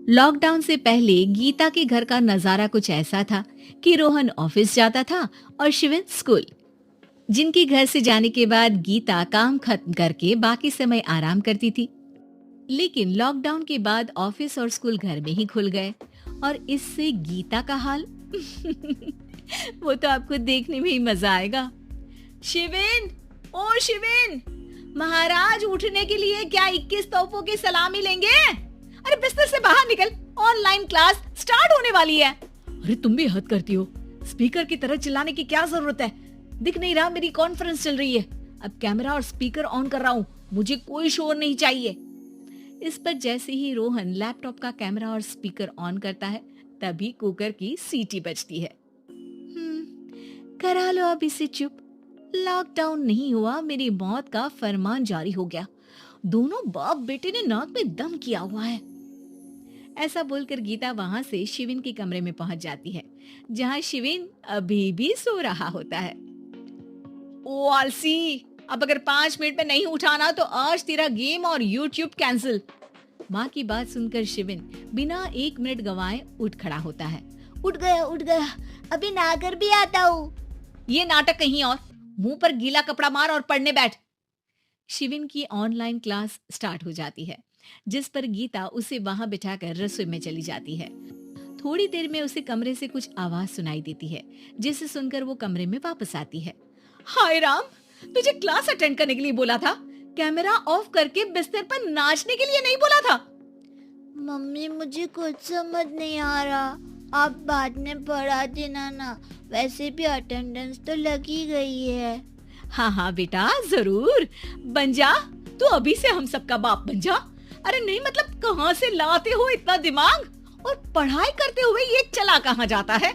Lockdown से पहले गीता के घर का नजारा कुछ ऐसा था कि रोहन ऑफिस जाता था और शिविन स्कूल। जिनके घर से जाने के बाद गीता काम खत्म करके बाकी समय आराम करती थी। लेकिन लॉकडाउन के बाद ऑफिस और स्कूल घर में ही खुल गए और इससे गीता का हाल वो तो आपको देखने में ही मजा आएगा। शिविन, ओ शिविन, महाराज उठने के लिए क्या 21 तोपों की सलामी लेंगे? अरे बिस्तर से बाहर निकल, ऑनलाइन क्लास स्टार्ट होने वाली है। अरे तुम भी हद करती हो, स्पीकर की तरह चिल्लाने की क्या जरूरत है? दिख नहीं रहा मेरी कॉन्फ्रेंस चल रही है। अब कैमरा और स्पीकर ऑन कर रहा हूँ, मुझे कोई शोर नहीं चाहिए। इस पर जैसे ही रोहन लैपटॉप का कैमरा और स्पीकर ऑन करता है तभी कुकर की सीटी बजती है। करा लो अब इसे चुप। लॉकडाउन नहीं हुआ, मेरी मौत का फरमान जारी हो गया। दोनों बाप बेटे ने नाक में दम किया हुआ है। ऐसा बोलकर गीता वहां से शिविन के कमरे में पहुंच जाती है, जहां शिविन अभी भी सो रहा होता है। ओ आलसी, अब अगर 5 मिनट में नहीं उठाना तो आज तेरा गेम और यूट्यूब कैंसिल। माँ की बात सुनकर शिविन बिना 1 मिनट गंवाए उठ खड़ा होता है। उठ गया, अभी नहाकर भी आता हूँ। ये नाटक कहीं और, मुंह पर गीला कपड़ा मार और पढ़ने बैठ। शिविन की ऑनलाइन क्लास स्टार्ट हो जाती है, जिस पर गीता उसे वहां बिठाकर रसोई में चली जाती है। थोड़ी देर में उसे कमरे से कुछ आवाज सुनाई देती है, जिसे सुनकर वो कमरे में वापस आती है। हाय राम, तुझे क्लास अटेंड करने के लिए बोला था, कैमरा ऑफ करके बिस्तर पर नाचने के लिए नहीं बोला था। मम्मी मुझे कुछ समझ नहीं आ रहा, आप बाद में पढ़ा देना ना, वैसे भी अटेंडेंस तो लगी गई है। हाँ बेटा, जरूर बन जा, तू अभी से हम सबका बाप बन जा। अरे नहीं मतलब कहाँ से लाते हो इतना दिमाग, और पढ़ाई करते हुए ये चला कहाँ जाता है?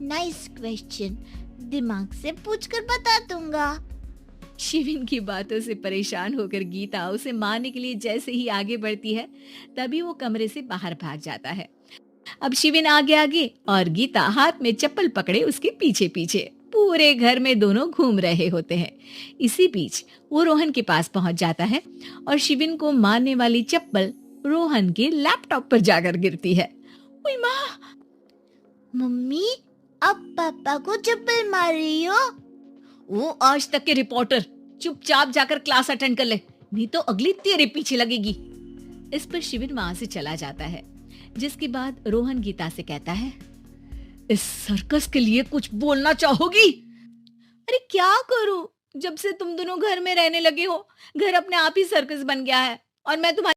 नाइस क्वेश्चन, दिमाग से पूछकर बता दूंगा। शिविन की बातों से परेशान होकर गीता उसे मारने के लिए जैसे ही आगे बढ़ती है तभी वो कमरे से बाहर भाग जाता है। अब शिविन आगे और गीता हाथ में चप्पल पकड़े उसके पीछे पीछे पूरे घर में दोनों घूम रहे होते हैं। इसी बीच वो रोहन के पास पहुंच जाता है और शिविन को मारने वाली चप्पल रोहन के लैपटॉप पर जाकर गिरती है। ओए माँ! मम्मी, अब पापा को चप्पल मार रही हो? वो आज तक के रिपोर्टर, चुपचाप जाकर क्लास अटेंड कर ले, नहीं तो अगली तेरे पीछे लगेगी। इस पर शिविन वहां से चला जाता है, जिसके बाद रोहन गीता से कहता है, इस सर्कस के लिए कुछ बोलना चाहोगी? अरे क्या करूं, जब से तुम दोनों घर में रहने लगे हो, घर अपने आप ही सर्कस बन गया है और मैं तुम्हारी